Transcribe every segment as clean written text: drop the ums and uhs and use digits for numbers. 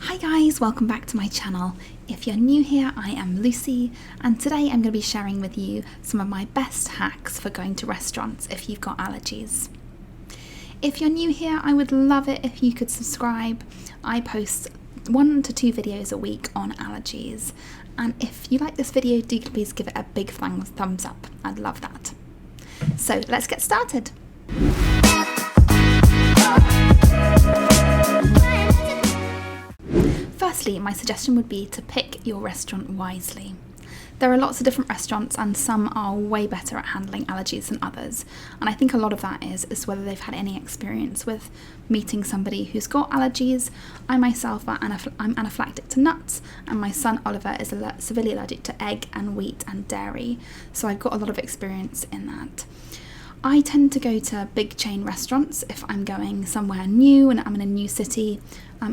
Hi guys, welcome back to my channel. If you're new here, I am Lucy, and today I'm going to be sharing with you some of my best hacks for going to restaurants if you've got allergies. If you're new here, I would love it if you could subscribe. I post 1 to 2 videos a week on allergies, and if you like this video, do please give it a big thumbs up. I'd love that. So let's get started. Firstly, my suggestion would be to pick your restaurant wisely. There are lots of different restaurants and some are way better at handling allergies than others, and I think a lot of that is whether they've had any experience with meeting somebody who's got allergies. I myself I'm anaphylactic to nuts, and my son Oliver is severely allergic to egg and wheat and dairy, so I've got a lot of experience in that. I tend to go to big chain restaurants if I'm going somewhere new and I'm in a new city.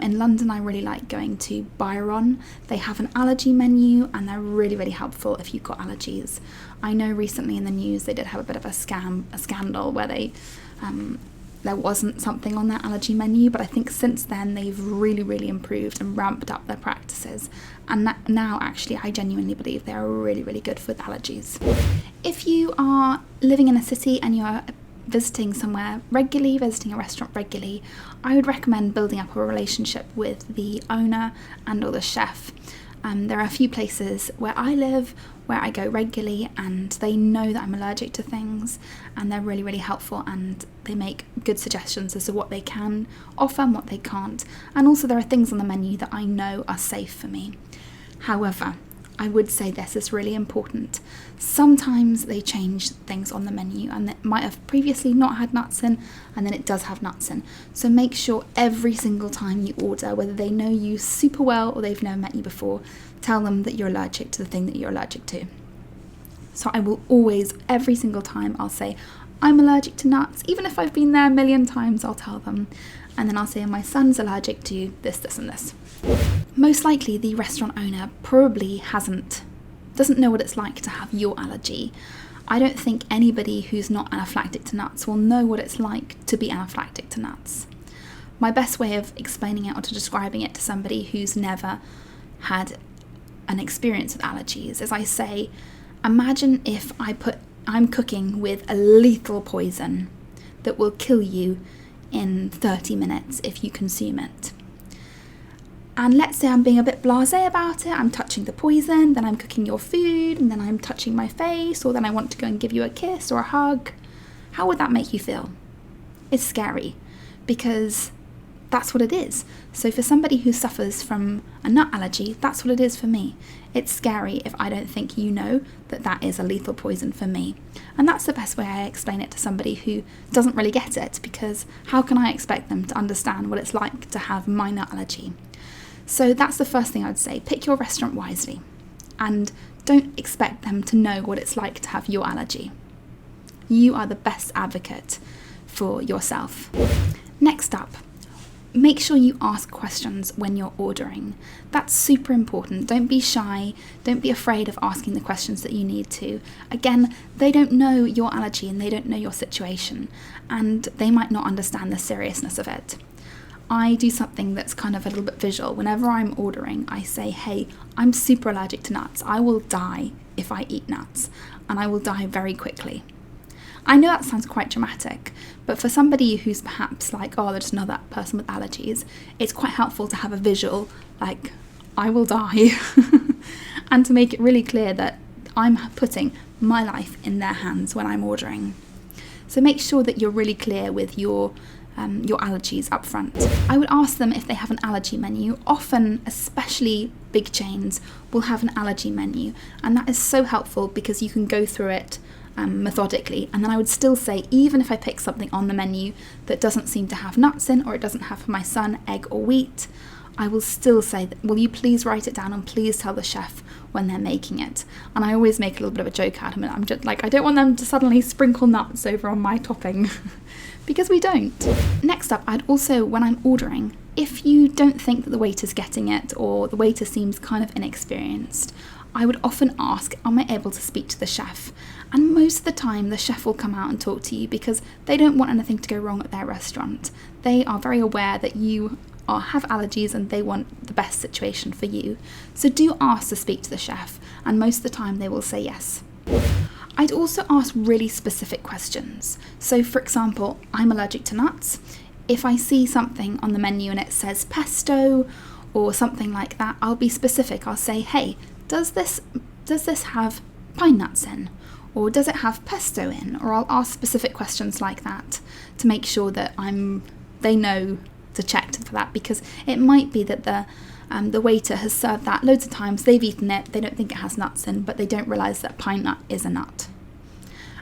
In London, I really like going to Byron. They have an allergy menu and they're really helpful if you've got allergies. I know recently in the news they did have a bit of a scandal where there wasn't something on their allergy menu, but I think since then they've really improved and ramped up their practices, and now actually I genuinely believe they are really good with allergies. If you are living in a city and you're visiting somewhere regularly, visiting a restaurant regularly, I would recommend building up a relationship with the owner and or the chef. There are a few places where I live where I go regularly and they know that I'm allergic to things, and they're really helpful, and they make good suggestions as to what they can offer and what they can't, and also there are things on the menu that I know are safe for me. However, I would say this is really important. Sometimes they change things on the menu and it might have previously not had nuts in, and then it does have nuts in. So make sure every single time you order, whether they know you super well or they've never met you before, tell them that you're allergic to the thing that you're allergic to. So I will always, every single time, I'll say, I'm allergic to nuts. Even if I've been there a million times, I'll tell them. And then I'll say, my son's allergic to this and this. Most likely the restaurant owner probably doesn't know what it's like to have your allergy. I don't think anybody who's not anaphylactic to nuts will know what it's like to be anaphylactic to nuts. My best way of explaining it or to describing it to somebody who's never had an experience with allergies is I say, imagine if I'm cooking with a lethal poison that will kill you in 30 minutes if you consume it. And let's say I'm being a bit blasé about it, I'm touching the poison, then I'm cooking your food, and then I'm touching my face, or then I want to go and give you a kiss or a hug. How would that make you feel? It's scary, because that's what it is. So for somebody who suffers from a nut allergy, that's what it is for me. It's scary if I don't think you know that that is a lethal poison for me. And that's the best way I explain it to somebody who doesn't really get it, because how can I expect them to understand what it's like to have my nut allergy? So that's the first thing I'd say. Pick your restaurant wisely and don't expect them to know what it's like to have your allergy. You are the best advocate for yourself. Next up, make sure you ask questions when you're ordering. That's super important. Don't be shy. Don't be afraid of asking the questions that you need to. Again, they don't know your allergy and they don't know your situation, and they might not understand the seriousness of it. I do something that's kind of a little bit visual. Whenever I'm ordering, I say, hey, I'm super allergic to nuts. I will die if I eat nuts, and I will die very quickly. I know that sounds quite dramatic, but for somebody who's perhaps like, oh, there's another person with allergies, it's quite helpful to have a visual, like, I will die, and to make it really clear that I'm putting my life in their hands when I'm ordering. So make sure that you're really clear with your allergies up front. I would ask them if they have an allergy menu. Often, especially big chains, will have an allergy menu, and that is so helpful because you can go through it methodically. And then I would still say, even if I pick something on the menu that doesn't seem to have nuts in, or it doesn't have for my son egg or wheat, I will still say, will you please write it down and please tell the chef when they're making it. And I always make a little bit of a joke out of it. I'm just like, I don't want them to suddenly sprinkle nuts over on my topping because we don't. Next up, I'd also, when I'm ordering, if you don't think that the waiter's getting it or the waiter seems kind of inexperienced, I would often ask, am I able to speak to the chef? And most of the time the chef will come out and talk to you because they don't want anything to go wrong at their restaurant. They are very aware that you have allergies and they want the best situation for you. So do ask to speak to the chef, and most of the time they will say yes. I'd also ask really specific questions. So for example, I'm allergic to nuts. If I see something on the menu and it says pesto or something like that, I'll be specific. I'll say, hey, does this have pine nuts in? Or does it have pesto in? Or I'll ask specific questions like that to make sure that they know to check for that, because it might be that the waiter has served that loads of times, they've eaten it, they don't think it has nuts in, but they don't realise that pine nut is a nut.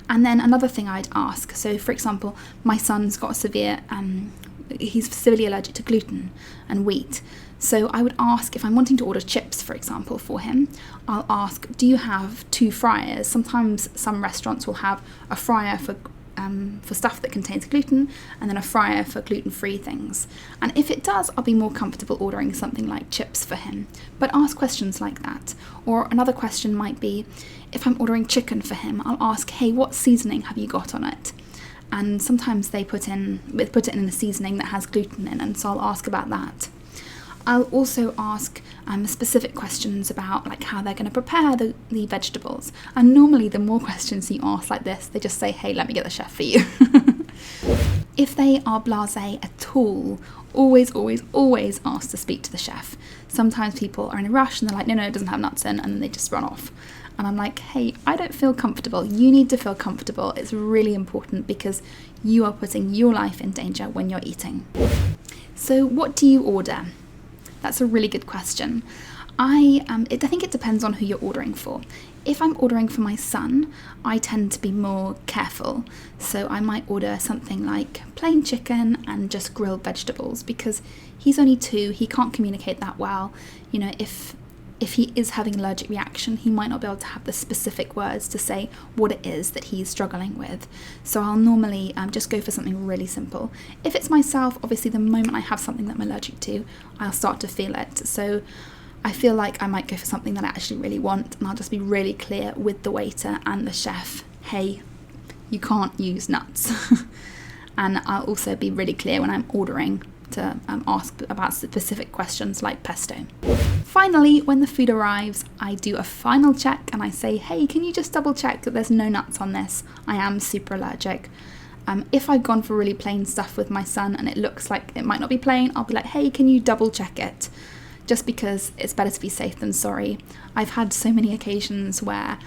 And then another thing I'd ask, so for example, my son's got he's severely allergic to gluten and wheat. So I would ask, if I'm wanting to order chips, for example, for him, I'll ask, do you have 2 fryers? Sometimes some restaurants will have a fryer for stuff that contains gluten and then a fryer for gluten-free things. And if it does, I'll be more comfortable ordering something like chips for him. But ask questions like that. Or another question might be, if I'm ordering chicken for him, I'll ask, hey, what seasoning have you got on it? And sometimes they put it in a seasoning that has gluten in, and so I'll ask about that. I'll also ask specific questions about like how they're going to prepare the vegetables. And normally the more questions you ask like this, they just say, hey, let me get the chef for you. If they are blasé at all, always ask to speak to the chef. Sometimes people are in a rush and they're like, no, it doesn't have nuts in, and then they just run off. And I'm like, hey, I don't feel comfortable. You need to feel comfortable. It's really important because you are putting your life in danger when you're eating. So what do you order? That's a really good question. I think it depends on who you're ordering for. If I'm ordering for my son, I tend to be more careful. So I might order something like plain chicken and just grilled vegetables, because he's only 2, he can't communicate that well. You know, if he is having an allergic reaction, he might not be able to have the specific words to say what it is that he's struggling with. So I'll normally just go for something really simple. If it's myself, obviously the moment I have something that I'm allergic to, I'll start to feel it. So I feel like I might go for something that I actually really want, and I'll just be really clear with the waiter and the chef, hey, you can't use nuts. And I'll also be really clear when I'm ordering to ask about specific questions like pesto. Finally, when the food arrives, I do a final check and I say, hey, can you just double check that there's no nuts on this? I am super allergic. If I've gone for really plain stuff with my son and it looks like it might not be plain, I'll be like, hey, can you double check it? Just because it's better to be safe than sorry. I've had so many occasions where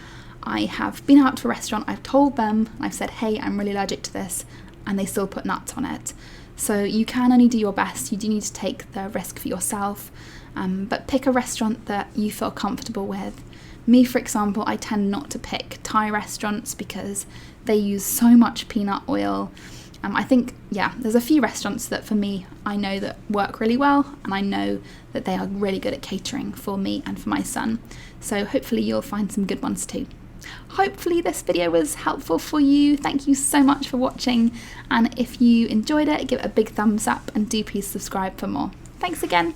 I have been out to a restaurant, I've told them, I've said, hey, I'm really allergic to this, and they still put nuts on it. So you can only do your best. You do need to take the risk for yourself, but pick a restaurant that you feel comfortable with. Me, for example, I tend not to pick Thai restaurants because they use so much peanut oil. I think, there's a few restaurants that for me, I know that work really well, and I know that they are really good at catering for me and for my son. So hopefully you'll find some good ones too. Hopefully this video was helpful for you. Thank you so much for watching, and if you enjoyed it, give it a big thumbs up and do please subscribe for more. Thanks again.